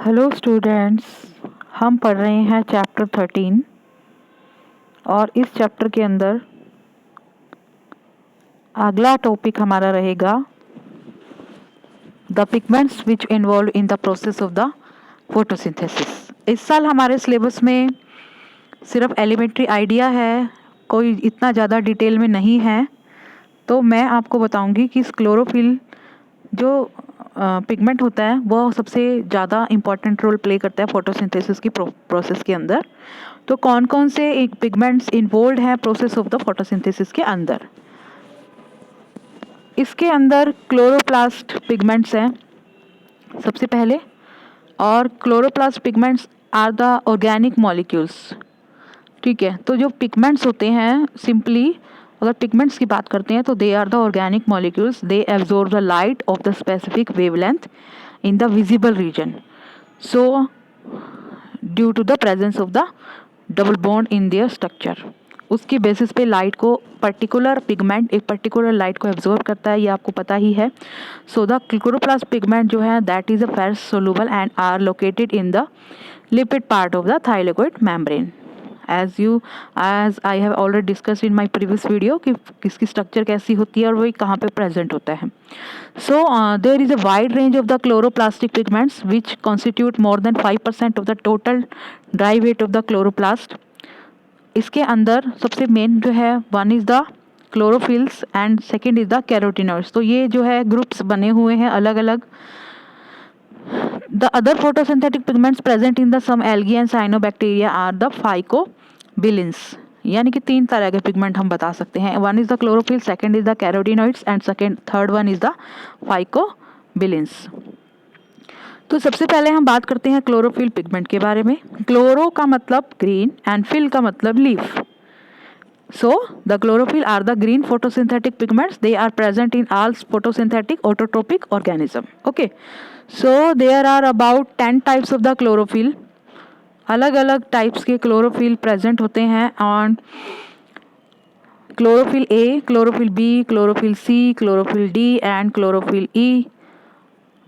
Hello students, हम पढ़ रहे हैं चैप्टर 13 और इस चैप्टर के अंदर अगला टॉपिक हमारा रहेगा the pigments which involve in the process of the photosynthesis. इस साल हमारे सिलेबस में सिर्फ एलिमेंट्री आइडिया है, कोई इतना ज़्यादा डिटेल में नहीं है। तो मैं आपको बताऊंगी कि क्लोरोफिल जो पिगमेंट होता है वो सबसे ज़्यादा इम्पॉर्टेंट रोल प्ले करता है फोटोसिंथेसिस की प्रोसेस के अंदर। तो कौन कौन से पिगमेंट्स इन्वॉल्व हैं प्रोसेस ऑफ द फोटोसिंथेसिस के अंदर। इसके अंदर क्लोरोप्लास्ट पिगमेंट्स हैं सबसे पहले, और chloroplast pigments are the organic molecules. ठीक है, तो जो पिगमेंट्स होते हैं सिंपली अगर पिगमेंट्स की बात करते हैं तो they are the organic molecules, they absorb the light of the specific wavelength in the visible region, so due to the presence of the double bond in their structure. उसकी basis पे light को particular pigment एक particular light को absorb करता है, ये आपको पता ही है। सो द क्लोरोप्लास्ट पिगमेंट जो है that is a ferrous soluble and are located in the lipid part of the thylakoid membrane. as I have already discussed in my previous video कि किसकी स्ट्रक्चर कैसी होती है और वो कहाँ पे प्रेजेंट होता है। So there is a wide range of the chloroplastic pigments which constitute more than 5% of the total dry weight of the chloroplast। इसके अंदर सबसे मेन जो है one is the chlorophylls and second is the carotenoids. तो ये जो है groups बने हुए हैं अलग अलग। The other photosynthetic pigments present in the some algae and cyanobacteria are the phycobilins। यानी कि तीन तरह के पिगमेंट हम बता सकते हैं। One is the chlorophyll, second is the carotenoids and third one is the phycobilins. तो सबसे पहले हम बात करते हैं क्लोरोफिल पिगमेंट के बारे में। क्लोरो का मतलब ग्रीन एंड फिल का मतलब leaf. So the chlorophyll are the green photosynthetic pigments. They are present in all photosynthetic autotrophic organism. Okay. So there are about 10 types of the chlorophyll. अलग अलग types के chlorophyll present होते हैं on chlorophyll A, chlorophyll B, chlorophyll C, chlorophyll D and chlorophyll E.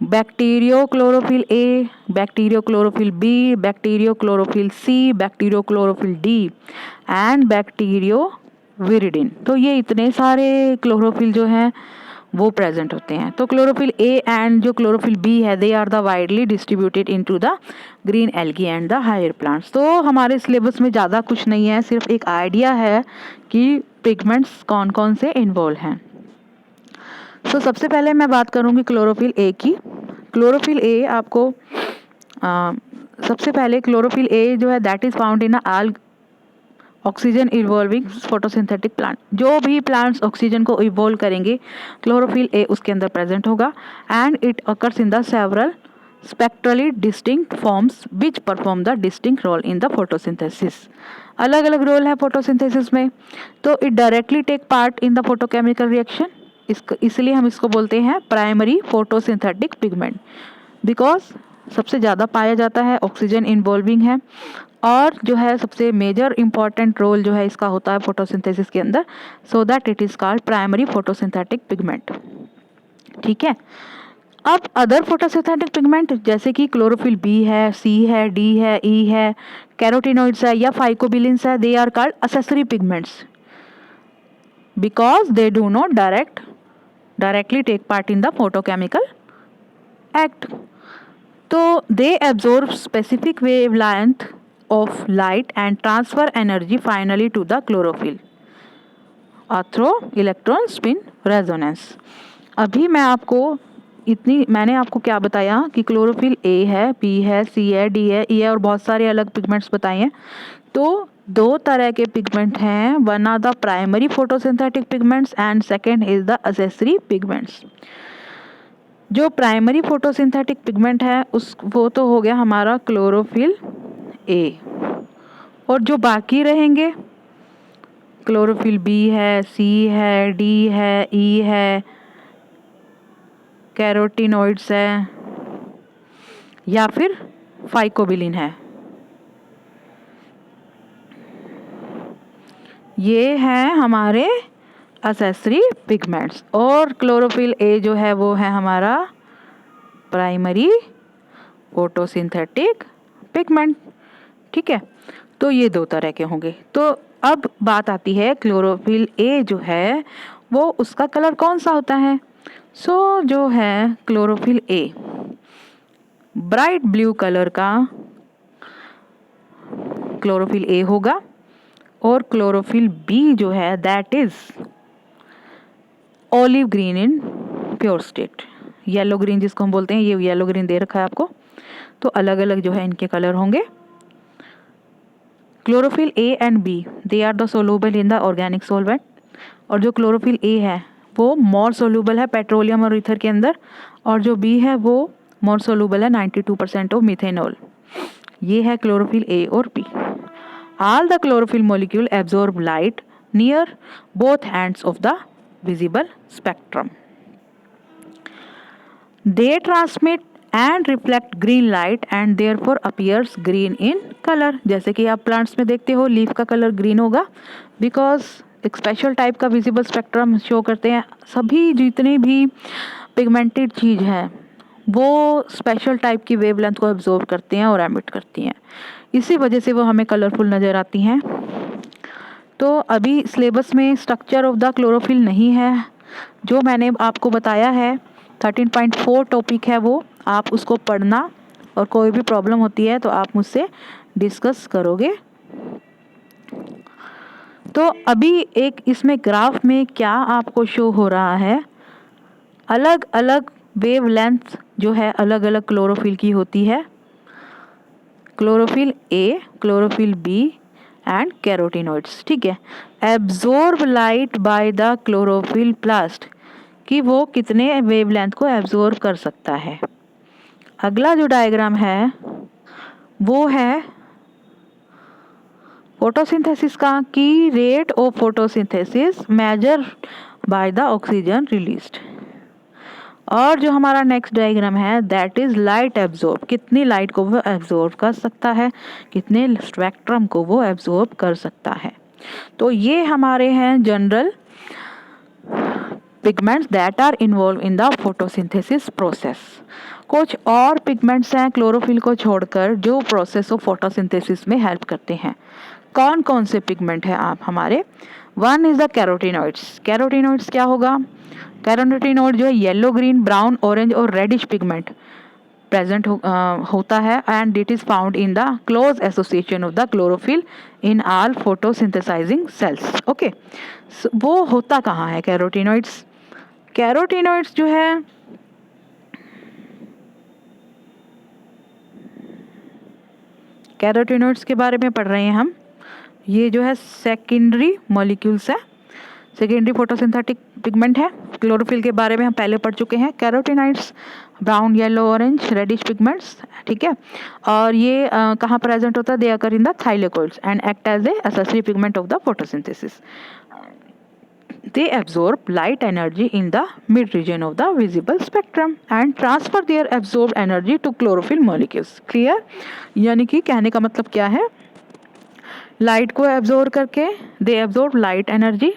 Bacteriochlorophyll A, bacteriochlorophyll B, bacteriochlorophyll C, bacteriochlorophyll D and bacterioviridin. तो ये इतने सारे chlorophyll जो हैं वो प्रेजेंट होते हैं। तो क्लोरोफिल ए एंड जो क्लोरोफिल बी है they are the widely distributed into the green algae and the higher plants. तो हमारे सिलेबस में ज़्यादा कुछ नहीं है, सिर्फ एक आइडिया है कि पिगमेंट्स कौन कौन से इन्वॉल्व हैं। तो सबसे पहले मैं बात करूंगी क्लोरोफिल ए की। क्लोरोफिल ए आपको सबसे पहले क्लोरोफिल ए जो है that is found in all oxygen evolving photosynthetic plant. जो भी प्लांट्स ऑक्सीजन को इवॉल्व करेंगे क्लोरोफिल ए उसके अंदर प्रेजेंट होगा and it occurs in the several spectrally distinct forms which perform the distinct role in the photosynthesis. अलग अलग role है फोटोसिंथेसिस में। तो it directly take part in the photochemical reaction, इसलिए हम इसको बोलते हैं प्राइमरी फोटोसिंथेटिक पिगमेंट, बिकॉज सबसे ज़्यादा पाया जाता है, ऑक्सीजन इन्वॉल्विंग है और जो है सबसे मेजर इंपॉर्टेंट रोल जो है इसका होता है फोटोसिंथेसिस के अंदर। So that it is called primary photosynthetic pigment. ठीक है। अब अदर फोटोसिंथेटिक पिगमेंट जैसे कि क्लोरोफिल बी है, सी है, डी है, ई है, कैरोटिनॉइड्स है या फाइकोबिलिन्स है, they are called accessory pigments because they do not directly take part in the photochemical act. So they absorb specific wavelength of light and transfer energy finally to the chlorophyll through electron spin resonance। अभी मैंने आपको क्या बताया कि chlorophyll a है, B है, सी है, D है, ई है और बहुत सारे अलग पिगमेंट्स बताए हैं। तो दो तरह के पिगमेंट हैं, one are the primary photosynthetic pigments and second is the accessory pigments. जो प्राइमरी फोटोसिंथेटिक पिगमेंट है वो तो हो गया हमारा क्लोरोफिल ए, और जो बाकी रहेंगे क्लोरोफिल बी है, सी है, डी है, ई है, कैरोटिनॉइड्स है या फिर फाइकोबिलिन है, ये हैं हमारे एक्सेसरी पिगमेंट्स। और क्लोरोफिल ए जो है वो है हमारा प्राइमरी फोटोसिंथेटिक पिगमेंट। ठीक है, तो ये दो तरह के होंगे। तो अब बात आती है क्लोरोफिल ए जो है वो उसका कलर कौन सा होता है। सो जो है chlorophyll a bright blue colour का क्लोरोफिल ए होगा, और क्लोरोफिल बी जो है that is olive green in pure state. Yellow green जिसको हम बोलते हैं, ये येलो ग्रीन दे रखा है आपको। तो अलग अलग जो है इनके कलर होंगे। Chlorophyll a and b they are the soluble in the organic solvent, और जो क्लोरोफिल ए है वो मोर सोलूबल है पेट्रोलियम और ईथर के अंदर, और जो बी है वो मोर सोलूबल है 92% ऑफ मिथेनॉल। ये है क्लोरोफिल ए और b. All the chlorophyll molecule absorb light near both ends of the visible spectrum. They transmit and reflect green light and therefore appears green in color। जैसे कि आप plants में देखते हो leaf का कलर ग्रीन होगा, because एक special type का विजिबल स्पेक्ट्रम शो करते हैं। सभी जितनी भी पिगमेंटेड चीज़ है वो स्पेशल टाइप की वेवलेंथ को एब्जॉर्ब करती हैं और एमिट करती हैं, इसी वजह से वो हमें कलरफुल नज़र आती हैं। तो अभी सिलेबस में स्ट्रक्चर ऑफ द क्लोरोफिल नहीं है, जो मैंने आपको बताया है 13.4 टॉपिक है, वो आप उसको पढ़ना, और कोई भी प्रॉब्लम होती है तो आप मुझसे डिस्कस करोगे। तो अभी एक इसमें ग्राफ में क्या आपको शो हो रहा है, अलग अलग वेवलेंथ जो है अलग अलग क्लोरोफिल की होती है। Chlorophyll A, chlorophyll B and carotenoids. ठीक है, absorb light by the chloroplast, कि वो कितने वेवलेंथ को एब्जॉर्ब कर सकता है। अगला जो डायग्राम है वो है फोटोसिंथेसिस का, कि rate of photosynthesis measure by the oxygen released. और जो हमारा नेक्स्ट डायग्राम है दैट इज लाइट एब्जॉर्ब, कितनी लाइट को वो एब्जॉर्ब कर सकता है, कितने स्पेक्ट्रम को वो एब्जॉर्ब कर सकता है। तो ये हमारे हैं general pigments that are involve in the photosynthesis process. कुछ और पिगमेंट्स हैं क्लोरोफिल को छोड़कर जो प्रोसेस ऑफ फोटोसिंथेसिस में हेल्प करते हैं। कौन कौन से पिगमेंट हैं आप हमारे, one is the carotenoids. Carotenoids क्या होगा, कैरोटीनॉइड जो है येलो ग्रीन ब्राउन ऑरेंज और रेडिश पिगमेंट प्रेजेंट होता है, and it is found in the close association of the chlorophyll in all photosynthesising sales. Okay, वो होता कहाँ है कैरोटीनॉइड्स। कैरोटीनॉइड्स जो है कैरोटीनॉइड्स के बारे में पढ़ रहे हैं हम। ये जो है सेकेंडरी मॉलिक्यूल्स है, सेकेंडरी फोटोसिंथेटिक पिगमेंट है। क्लोरोफिल के बारे में हम पहले पढ़ चुके हैं। Carotenoids brown yellow orange reddish pigments, ठीक है। और ये कहाँ प्रेजेंट होता है, they occur in the thylakoids and act as a accessory pigment of the photosynthesis. They absorb light energy in the mid region of the visible spectrum and transfer their absorbed energy to chlorophyll molecules। Clear? यानी कि कहने का मतलब क्या है, light को absorb करके they absorb light energy,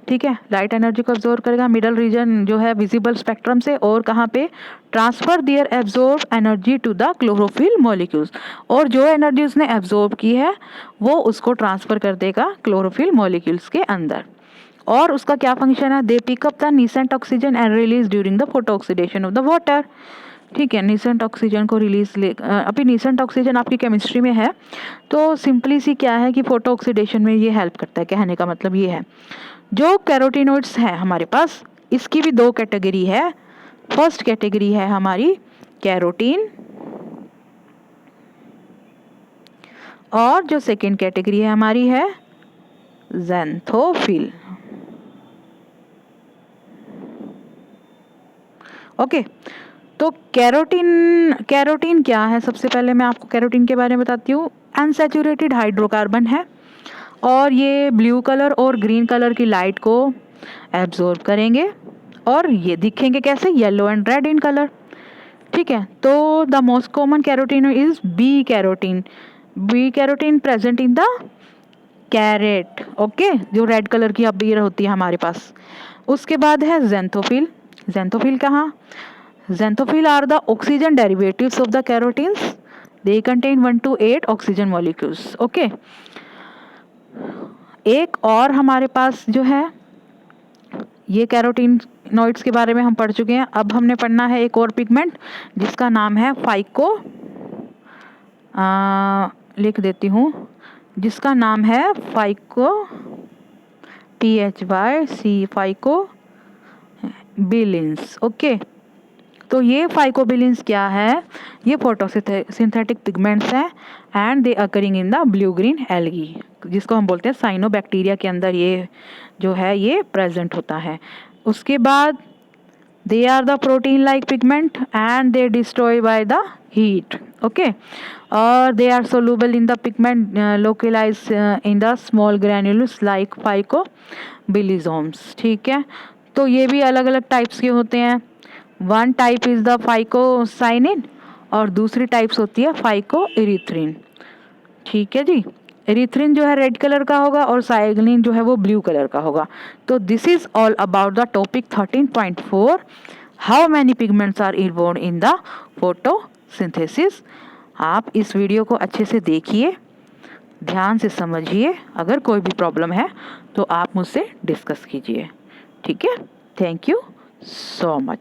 ठीक है, लाइट एनर्जी को एब्जॉर्ब करेगा मिडल रीजन जो है विजिबल स्पेक्ट्रम से, और कहाँ पे transfer their absorb energy to the chlorophyll molecules, और जो एनर्जी उसने एब्जॉर्ब की है वो उसको ट्रांसफर कर देगा क्लोरोफिल मॉलिक्यूल्स के अंदर। और उसका क्या फंक्शन है, they pick up the nascent oxygen and release during the photo oxidation of the water. ठीक है, नीसेंट ऑक्सीजन को रिलीज अभी नीसेंट ऑक्सीजन आपकी केमिस्ट्री में है, तो सिंपली सी क्या है कि फोटो ऑक्सीडेशन में ये हेल्प करता है। कहने का मतलब ये है, जो कैरोटीनॉइड्स है हमारे पास, इसकी भी दो कैटेगरी है। फर्स्ट कैटेगरी है हमारी कैरोटीन, और जो सेकेंड कैटेगरी है हमारी है ज़ैंथोफिल। ओके, तो कैरोटीन क्या है, सबसे पहले मैं आपको कैरोटीन के बारे में बताती हूँ। अनसैचुरेटेड हाइड्रोकार्बन है, और ये ब्लू कलर और ग्रीन कलर की लाइट को एब्जॉर्ब करेंगे, और ये दिखेंगे कैसे, yellow and red in colour. ठीक है, तो the most common carotene is b carotene. B carotene present in the carrot, okay, जो रेड कलर की अब होती है हमारे पास। उसके बाद है ज़ैंथोफिल। ज़ैंथोफिल कहाँ, Xanthophyll are the oxygen derivatives of the carotenes. They contain 1 to 8 oxygen molecules. Okay. एक और हमारे पास जो है, ये कैरोटीनॉइड्स के बारे में हम पढ़ चुके हैं. अब हमने पढ़ना है एक और पिगमेंट जिसका नाम है फाइको. लिख देती हूँ, जिसका नाम है फाइको, PHYC, फाइको बिलिन्स. ओके, तो ये फाइकोबिलिन्स क्या है? ये फोटोसिंथेटिक पिगमेंट्स हैं and they occurring in the blue green algae, जिसको हम बोलते हैं साइनोबैक्टीरिया के अंदर ये जो है ये प्रेजेंट होता है. उसके बाद they are the protein like pigment and they destroy by the heat. Okay, और they are soluble in the pigment localize in the small granules like phycobilisomes. ठीक है, तो ये भी अलग अलग टाइप्स के होते हैं. One type is the phycocyanin और दूसरी टाइप्स होती है फाइकोइरिथ्रिन. ठीक है जी, एरिथ्रिन जो है रेड कलर का होगा और साइग्लिन जो है वो ब्लू कलर का होगा. तो this is all about the topic 13.4, how many pigments are involved in the photosynthesis. आप इस वीडियो को अच्छे से देखिए, ध्यान से समझिए. अगर कोई भी प्रॉब्लम है तो आप मुझसे डिस्कस कीजिए. ठीक है, थैंक यू सो मच.